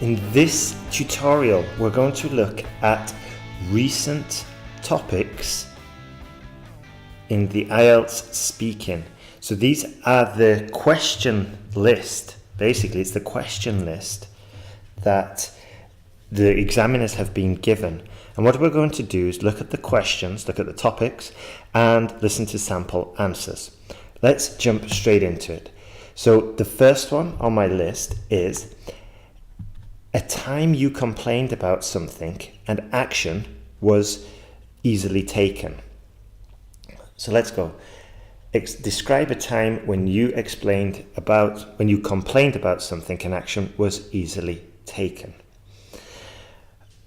In this tutorial, we're going to look at recent topics in the IELTS speaking. So these are the question list. Basically, it's the question list that the examiners have been given. And what we're going to do is look at the questions, look at the topics, and listen to sample answers. Let's jump straight into it. So the first one on my list is a time you complained about something and action was easily taken. So let's go. Describe a time when you complained about something and action was easily taken.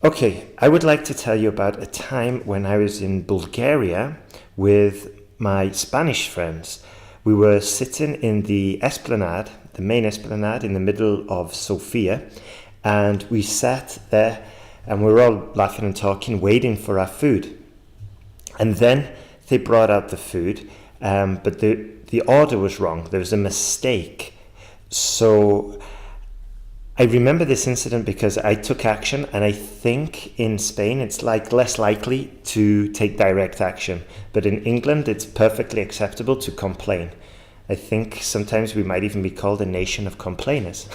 Okay, I would like to tell you about a time when I was in Bulgaria with my Spanish friends. We were sitting in the esplanade, the main esplanade in the middle of Sofia, and we sat there and we were all laughing and talking, waiting for our food. And then they brought out the food, but the order was wrong. There was a mistake. So I remember this incident because I took action, and I think in Spain it's like less likely to take direct action. But in England it's perfectly acceptable to complain. I think sometimes we might even be called a nation of complainers.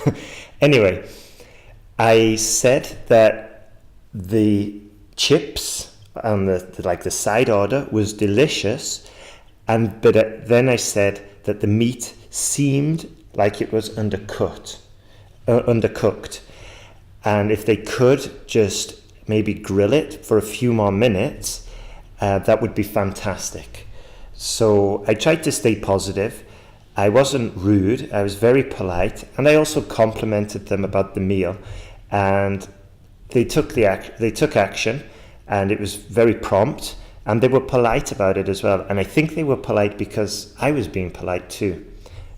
Anyway, I said that the chips on the side order was delicious, but then I said that the meat seemed like it was undercooked, and if they could just maybe grill it for a few more minutes, that would be fantastic. So I tried to stay positive. I wasn't rude, I was very polite, and I also complimented them about the meal, and they took action, and it was very prompt, and they were polite about it as well. And I think they were polite because I was being polite too.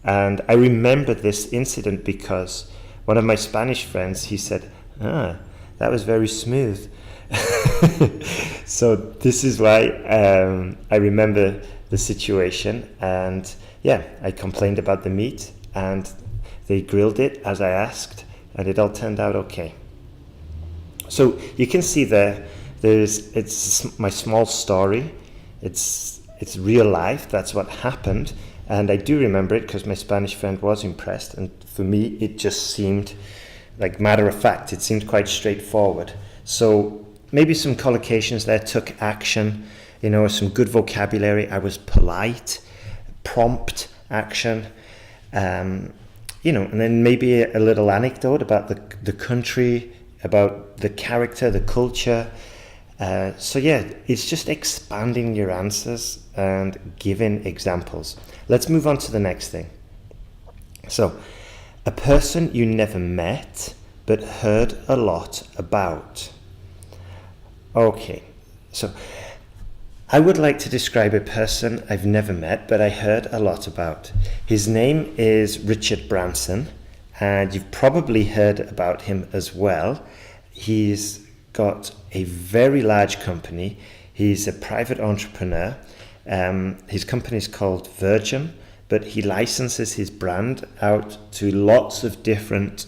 And I remember this incident because one of my Spanish friends, he said, that was very smooth. So this is why I remember the situation. And yeah, I complained about the meat, and they grilled it as I asked, and it all turned out okay. So you can see it's my small story. It's real life. That's what happened. And I do remember it because my Spanish friend was impressed. And for me, it just seemed like matter of fact. It seemed quite straightforward. So maybe some collocations there, took action, some good vocabulary. I was polite, prompt action, and then maybe a little anecdote about the country, about the character, the culture. So yeah, it's just expanding your answers and giving examples. Let's move on to the next thing. So, a person you never met but heard a lot about. Okay, so I would like to describe a person I've never met but I heard a lot about. His name is Richard Branson, and you've probably heard about him as well. He's got a very large company. He's a private entrepreneur. His company is called Virgin, but he licenses his brand out to lots of different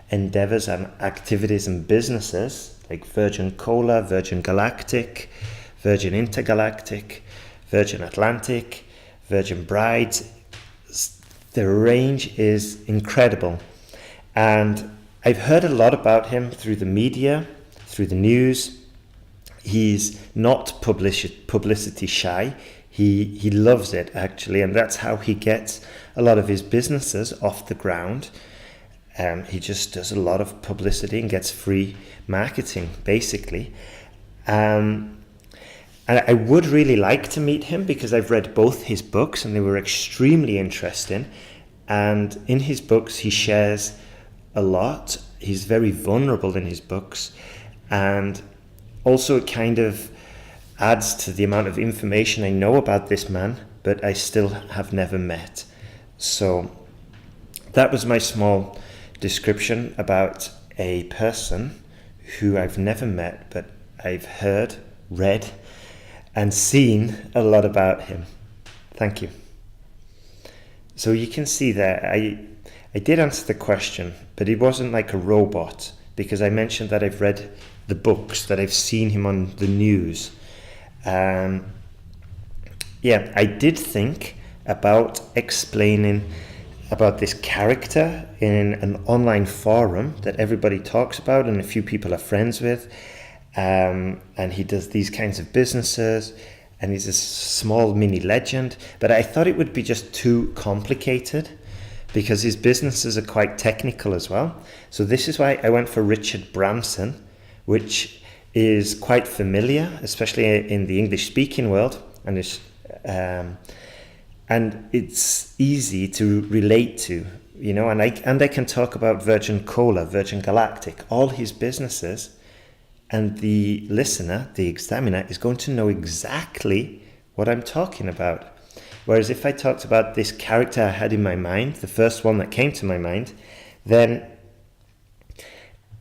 endeavors and activities and businesses, like Virgin Cola, Virgin Galactic, Virgin Intergalactic, Virgin Atlantic, Virgin Brides. The range is incredible. And I've heard a lot about him through the media, through the news. He's not publicity shy. He loves it, actually, and that's how he gets a lot of his businesses off the ground. He just does a lot of publicity and gets free marketing, basically. And I would really like to meet him because I've read both his books and they were extremely interesting. And in his books, he shares a lot. He's very vulnerable in his books, and also it kind of adds to the amount of information I know about this man, but I still have never met. So that was my small description about a person who I've never met, but I've heard, read, and seen a lot about him. Thank you. So you can see there, I did answer the question, but it wasn't like a robot. because I mentioned that I've read the books, that I've seen him on the news. I did think about explaining about this character in an online forum that everybody talks about and a few people are friends with. And he does these kinds of businesses, and he's a small mini legend. But I thought it would be just too complicated, because his businesses are quite technical as well. So this is why I went for Richard Branson, which is quite familiar, especially in the English-speaking world, and it's easy to relate to, and I can talk about Virgin Cola, Virgin Galactic, all his businesses, and the listener, the examiner, is going to know exactly what I'm talking about. Whereas if I talked about this character I had in my mind, the first one that came to my mind, then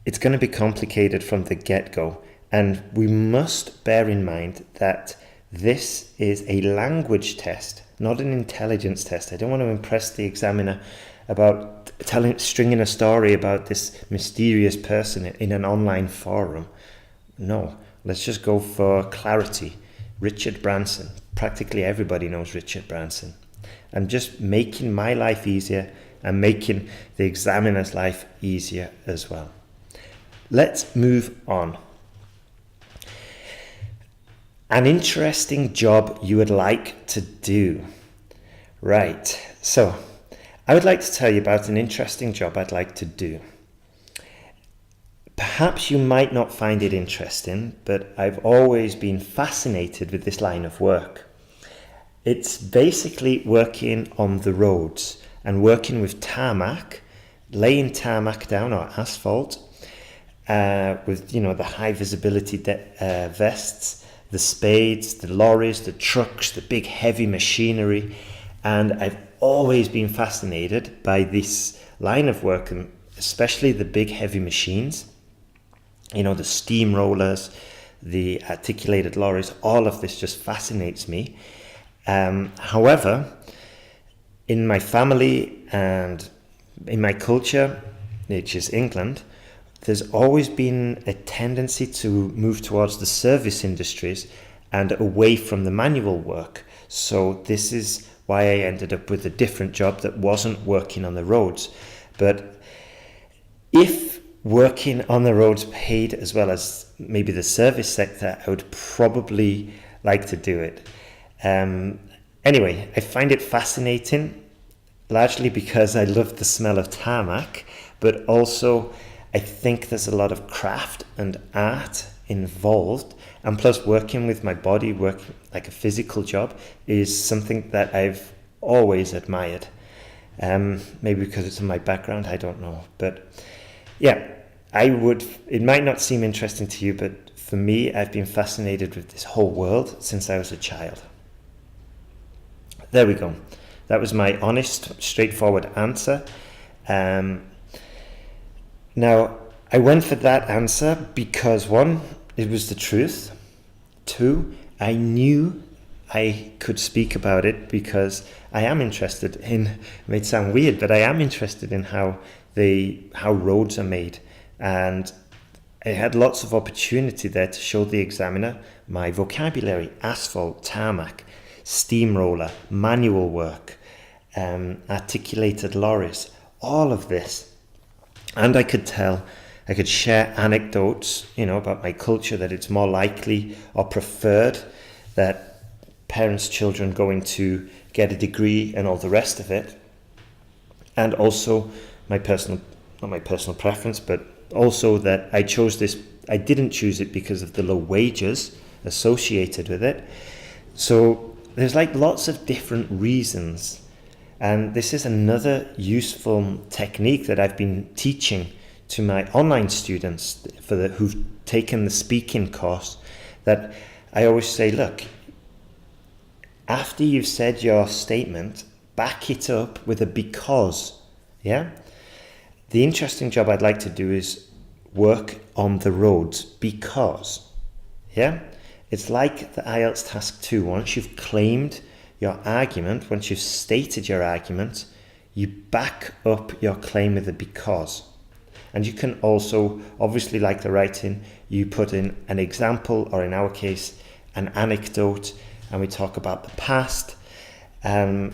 it's going to be complicated from the get-go. And we must bear in mind that this is a language test, not an intelligence test. I don't want to impress the examiner about stringing a story about this mysterious person in an online forum. No, let's just go for clarity. Richard Branson. Practically everybody knows Richard Branson. I'm just making my life easier and making the examiner's life easier as well. Let's move on. An interesting job you would like to do. Right, so I would like to tell you about an interesting job I'd like to do. Perhaps you might not find it interesting, but I've always been fascinated with this line of work. It's basically working on the roads and working with tarmac, laying tarmac down or asphalt, with the high visibility vests, the spades, the lorries, the trucks, the big heavy machinery. And I've always been fascinated by this line of work, and especially the big heavy machines. The steamrollers, the articulated lorries, all of this just fascinates me. However, in my family and in my culture, which is England, there's always been a tendency to move towards the service industries and away from the manual work. So this is why I ended up with a different job that wasn't working on the roads. But if working on the roads paid as well as maybe the service sector, I would probably like to do it. Anyway, I find it fascinating, largely because I love the smell of tarmac, but also I think there's a lot of craft and art involved, and plus working with my body, working like a physical job, is something that I've always admired. Maybe because it's in my background, I don't know. But yeah, it might not seem interesting to you, but for me, I've been fascinated with this whole world since I was a child. There we go. That was my honest, straightforward answer. Now, I went for that answer because 1, it was the truth. 2, I knew I could speak about it because I am interested in, it may sound weird, but I am interested in how roads are made. And I had lots of opportunity there to show the examiner my vocabulary: asphalt, tarmac, steamroller, manual work, articulated lorries, all of this. And I could share anecdotes, about my culture, that it's more likely or preferred that parents' children going to get a degree and all the rest of it. And also not my personal preference, but also that I chose this, I didn't choose it because of the low wages associated with it. So there's lots of different reasons. And this is another useful technique that I've been teaching to my online students who've taken the speaking course, that I always say, look, after you've said your statement, back it up with a because. Yeah? The interesting job I'd like to do is work on the roads because. Yeah? It's like the IELTS Task 2. Once you've claimed your argument, once you've stated your argument, you back up your claim with a because. And you can also, obviously like the writing, you put in an example, or in our case, an anecdote, and we talk about the past. I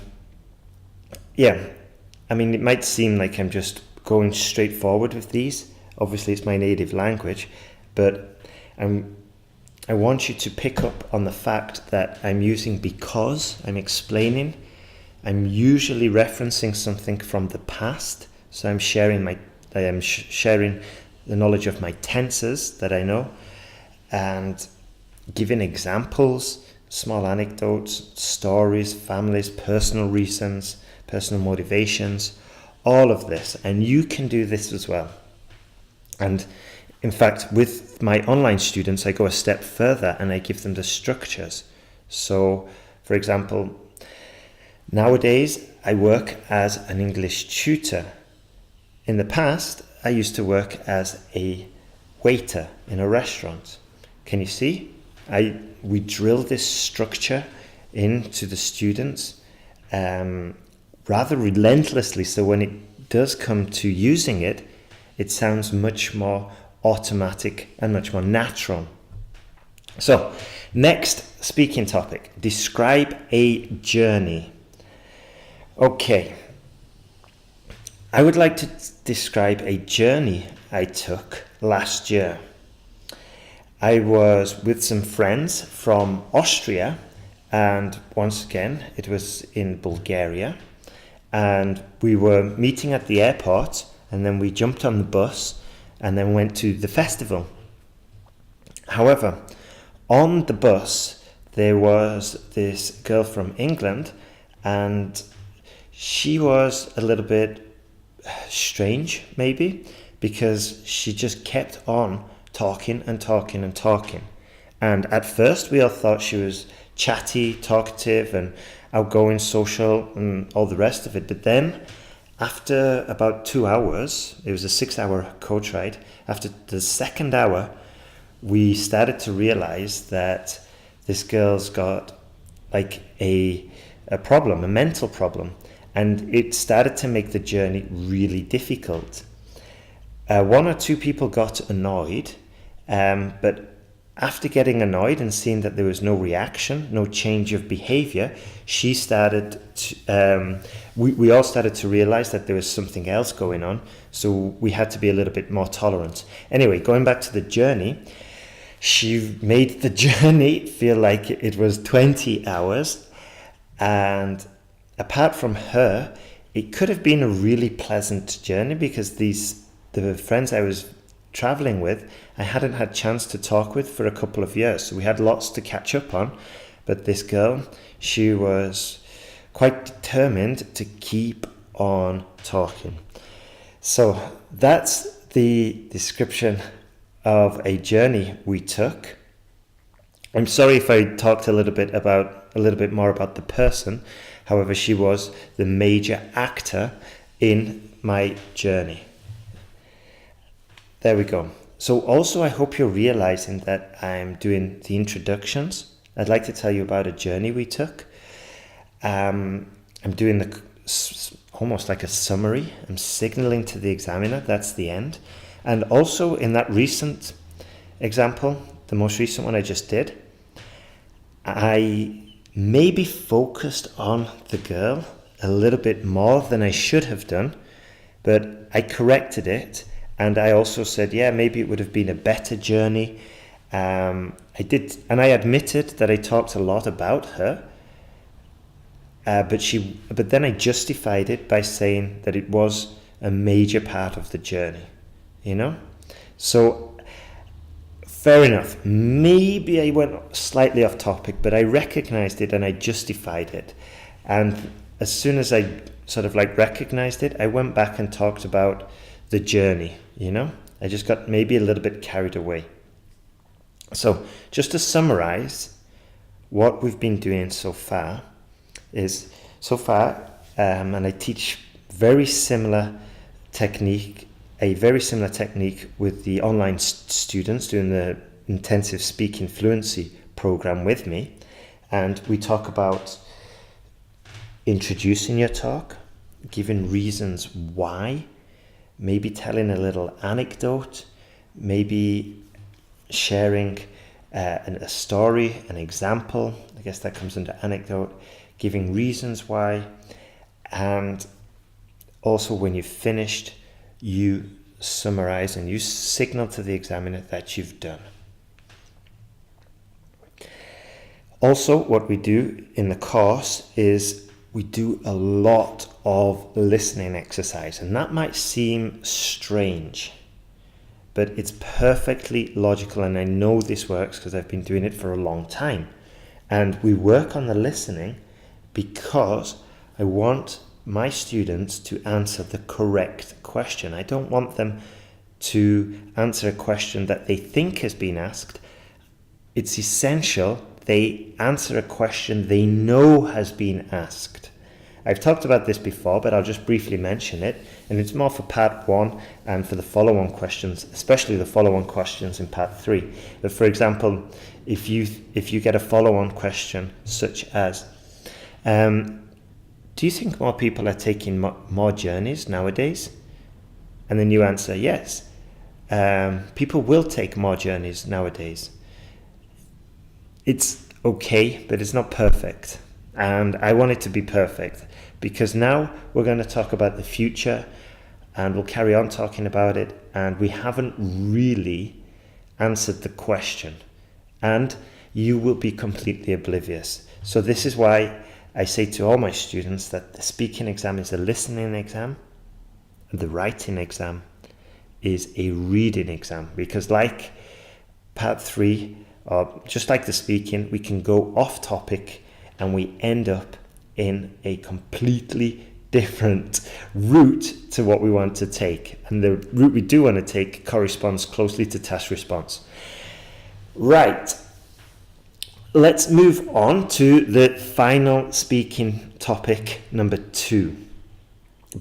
mean, it might seem like I'm just going straight forward with these. Obviously, it's my native language, but I want you to pick up on the fact that I'm using because, I'm explaining. I'm usually referencing something from the past, so I'm sharing sharing the knowledge of my tenses that I know, and giving examples, small anecdotes, stories, families, personal reasons, personal motivations, all of this. And you can do this as well. And in fact, with my online students, I go a step further and I give them the structures. So, for example, nowadays I work as an English tutor. In the past, I used to work as a waiter in a restaurant. Can you see? We drill this structure into the students rather relentlessly, so when it does come to using it, it sounds much more automatic and much more natural. So, next speaking topic, describe a journey. Okay, I would like to describe a journey I took last year. I was with some friends from Austria, and once again, it was in Bulgaria, and we were meeting at the airport, and then we jumped on the bus and then went to the festival. However, on the bus, there was this girl from England, and she was a little bit strange, maybe, because she just kept on talking and talking and talking. And at first, we all thought she was chatty, talkative, and outgoing, social, and all the rest of it. But then, after about 2 hours, it was a 6-hour coach ride, after the second hour, we started to realize that this girl's got like a problem, a mental problem, and it started to make the journey really difficult. One or two people got annoyed, but after getting annoyed and seeing that there was no reaction, no change of behavior, she started to, we all started to realize that there was something else going on, so we had to be a little bit more tolerant. Anyway, going back to the journey, she made the journey feel like it was 20 hours, and apart from her, it could have been a really pleasant journey because the friends I was traveling with, I hadn't had chance to talk with for a couple of years, so we had lots to catch up on. But this girl, she was quite determined to keep on talking. So that's the description of a journey we took. I'm sorry if I talked a little bit more about the person. However, she was the major actor in my journey. There we go. So also, I hope you're realizing that I'm doing the introductions. I'd like to tell you about a journey we took. I'm doing almost like a summary. I'm signaling to the examiner that's the end. And also in that recent example, the most recent one I just did, I maybe focused on the girl a little bit more than I should have done, but I corrected it. And I also said, yeah, maybe it would have been a better journey. I did, and I admitted that I talked a lot about her, but then I justified it by saying that it was a major part of the journey, you know? So, fair enough. Maybe I went slightly off topic, but I recognized it and I justified it. And as soon as I sort of like recognized it, I went back and talked about the journey, you know? I just got maybe a little bit carried away. So just to summarize, what we've been doing so far, and I teach a very similar technique with the online students doing the intensive speaking fluency program with me. And we talk about introducing your talk, giving reasons why, maybe telling a little anecdote, maybe sharing a story, an example. I guess that comes under anecdote, giving reasons why. And also when you've finished, you summarize and you signal to the examiner that you've done. Also, what we do in the course is we do a lot of listening exercise, and that might seem strange, but it's perfectly logical, and I know this works because I've been doing it for a long time. And we work on the listening because I want my students to answer the correct question. I don't want them to answer a question that they think has been asked. It's essential they answer a question they know has been asked. I've talked about this before, but I'll just briefly mention it, and it's more for part 1 and for the follow-on questions, especially the follow-on questions in part 3. But for example, if you get a follow-on question such as, do you think more people are taking more journeys nowadays? And then you answer, yes, people will take more journeys nowadays. It's okay, but it's not perfect. And I want it to be perfect, because now we're going to talk about the future and we'll carry on talking about it, and we haven't really answered the question, and you will be completely oblivious. So this is why I say to all my students that the speaking exam is a listening exam and the writing exam is a reading exam, because like part 3, or just like the speaking, we can go off topic and we end up in a completely different route to what we want to take. And the route we do want to take corresponds closely to task response. Right. Let's move on to the final speaking topic, number 2.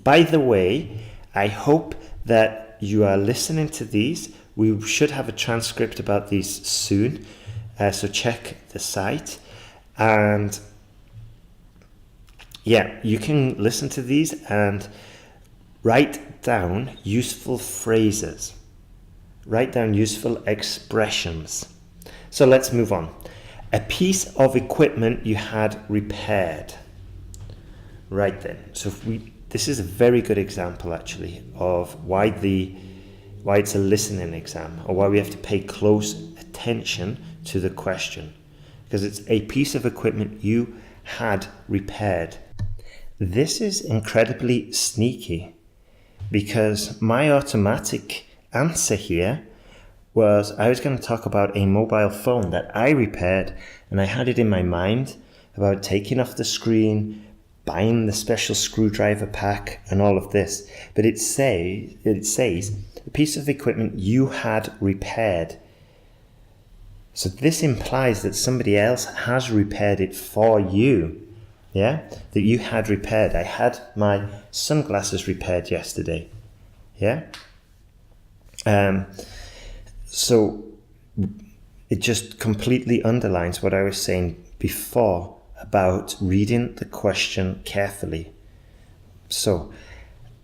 By the way, I hope that you are listening to these. We should have a transcript about these soon, so check the site. And yeah, you can listen to these and write down useful phrases, write down useful expressions. So let's move on. A piece of equipment you had repaired. Right then. So this is a very good example actually of why it's a listening exam, or why we have to pay close attention to the question, because it's a piece of equipment you had repaired. This is incredibly sneaky, because my automatic answer here was I was going to talk about a mobile phone that I repaired, and I had it in my mind about taking off the screen, buying the special screwdriver pack and all of this. But it says a piece of equipment you had repaired. So this implies that somebody else has repaired it for you. Yeah, that you had repaired. I had my sunglasses repaired yesterday. Yeah. So it just completely underlines what I was saying before about reading the question carefully. So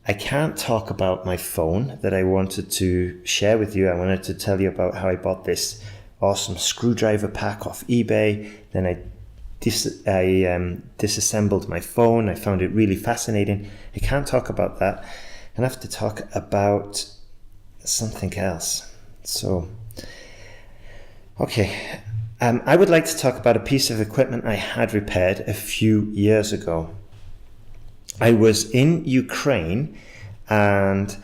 I can't talk about my phone that I wanted to share with you. I wanted to tell you about how I bought this awesome screwdriver pack off eBay. Then I disassembled my phone. I found it really fascinating. I can't talk about that. I have to talk about something else. So, okay. I would like to talk about a piece of equipment I had repaired a few years ago. I was in Ukraine, and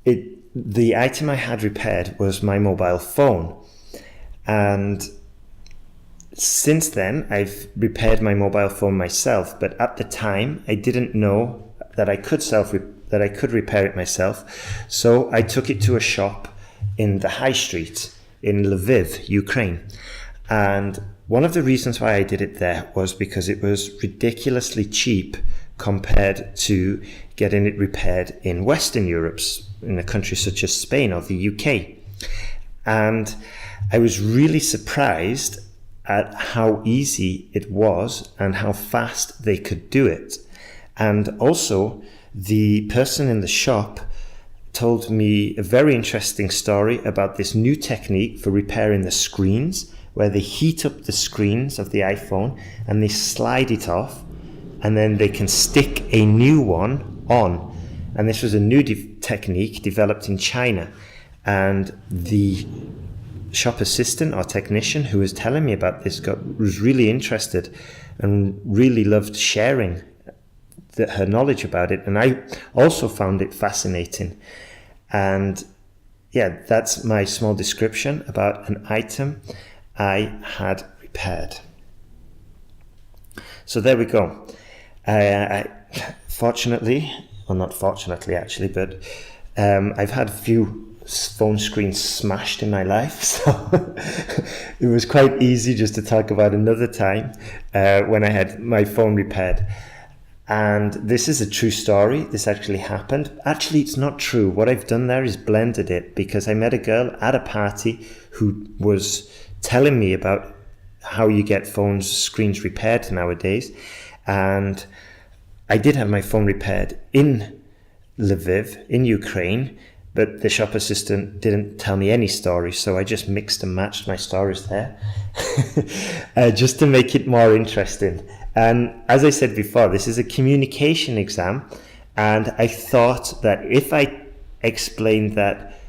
the item I had repaired was my mobile phone. And since then, I've repaired my mobile phone myself. But at the time, I didn't know that I could repair it myself. So I took it to a shop in the high street in Lviv, Ukraine. And one of the reasons why I did it there was because it was ridiculously cheap compared to getting it repaired in Western Europe, in a country such as Spain or the UK. And I was really surprised at how easy it was and how fast they could do it. And also, the person in the shop told me a very interesting story about this new technique for repairing the screens, where they heat up the screens of the iPhone and they slide it off, and then they can stick a new one on. And this was a new technique developed in China. And the shop assistant or technician who was telling me about this was really interested and really loved sharing her knowledge about it. And I also found it fascinating. And yeah, that's my small description about an item I had repaired. So there we go. Fortunately, well, not fortunately actually, but I've had a few phone screens smashed in my life, so it was quite easy just to talk about another time when I had my phone repaired. And this is a true story. This actually happened. Actually, it's not true. What I've done there is blended it, because I met a girl at a party who was telling me about how you get phone screens repaired nowadays. And I did have my phone repaired in Lviv, in Ukraine, but the shop assistant didn't tell me any stories, so I just mixed and matched my stories there just to make it more interesting. And as I said before, this is a communication exam, and I thought that if I explained that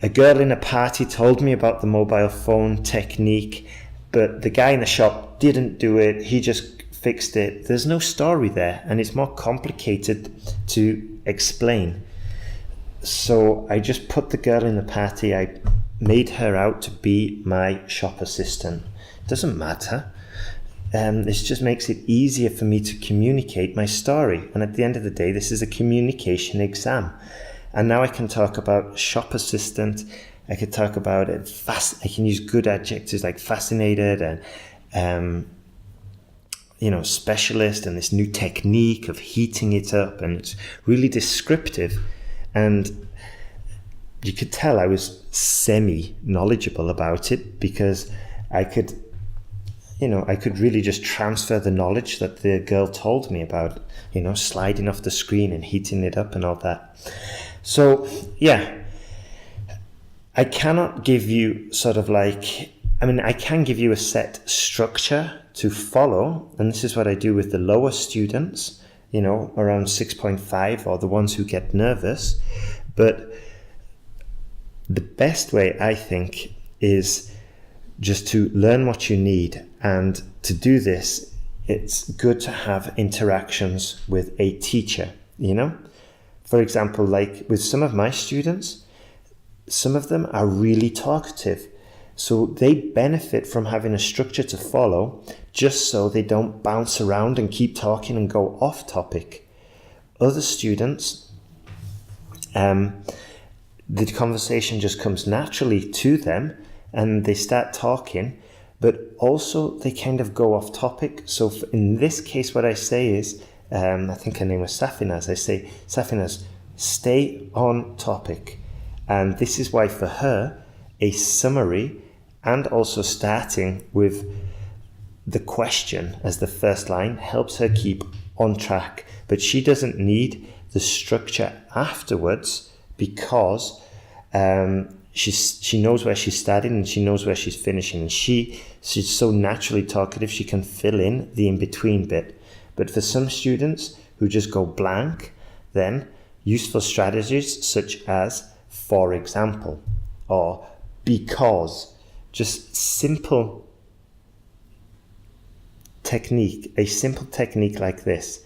a girl in a party told me about the mobile phone technique, but the guy in the shop didn't do it, he just fixed it, there's no story there, and it's more complicated to explain. So I just put the girl in the party, I made her out to be my shop assistant. Doesn't matter. This just makes it easier for me to communicate my story. And at the end of the day, this is a communication exam. And now I can talk about shop assistant. I could talk about it I can use good adjectives like fascinated and specialist, and this new technique of heating it up, and it's really descriptive. And you could tell I was semi-knowledgeable about it, because I could really just transfer the knowledge that the girl told me about, sliding off the screen and heating it up and all that. So, yeah, I cannot give you I can give you a set structure to follow, and this is what I do with the lower students, around 6.5, or the ones who get nervous. But the best way, I think, is just to learn what you need. And to do this, it's good to have interactions with a teacher, For example, like with some of my students, some of them are really talkative. So they benefit from having a structure to follow, just so they don't bounce around and keep talking and go off topic. Other students, the conversation just comes naturally to them and they start talking, but also they kind of go off topic. So in this case, what I say is, I think her name was Safinaz, I say, Safinaz, stay on topic. And this is why for her, a summary and also starting with the question as the first line helps her keep on track. But she doesn't need the structure afterwards, because she knows where she's starting and she knows where she's finishing. And she's so naturally talkative, she can fill in the in-between bit. But for some students who just go blank, then useful strategies such as for example or because, just simple technique, a simple technique like this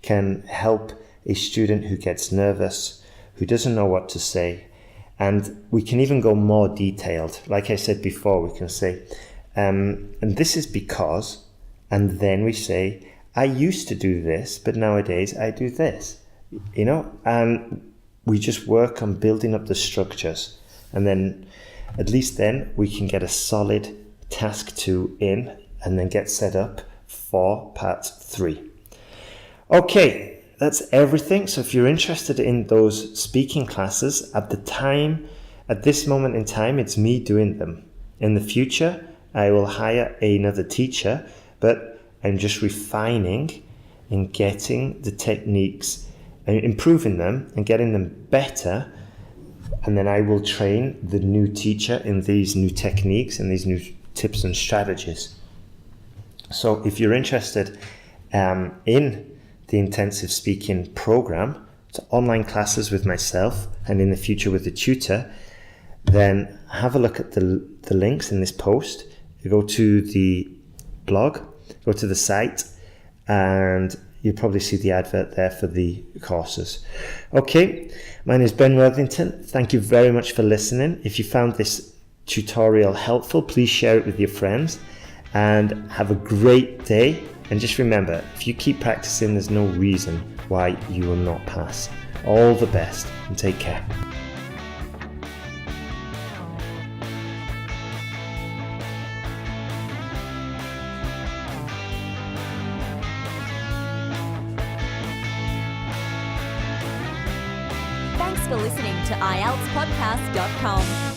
can help a student who gets nervous, who doesn't know what to say. And we can even go more detailed. Like I said before, we can say, and this is because, and then we say, I used to do this, but nowadays I do this, and we just work on building up the structures. And then at least then we can get a solid task 2 in and then get set up for part 3. Okay, that's everything. So if you're interested in those speaking classes, at this moment in time, it's me doing them. In the future, I will hire another teacher, but I'm just refining and getting the techniques and improving them and getting them better and then I will train the new teacher in these new techniques and these new tips and strategies. So if you're interested in the intensive speaking program, to online classes with myself and in the future with a tutor, then have a look at the links in this post. You go to the blog, go to the site, and you'll probably see the advert there for the courses. Okay, my name is Ben Worthington. Thank you very much for listening. If you found this tutorial helpful, please share it with your friends, and have a great day. And just remember, if you keep practicing, there's no reason why you will not pass. All the best, and take care. Thanks for listening to IELTSPodcast.com.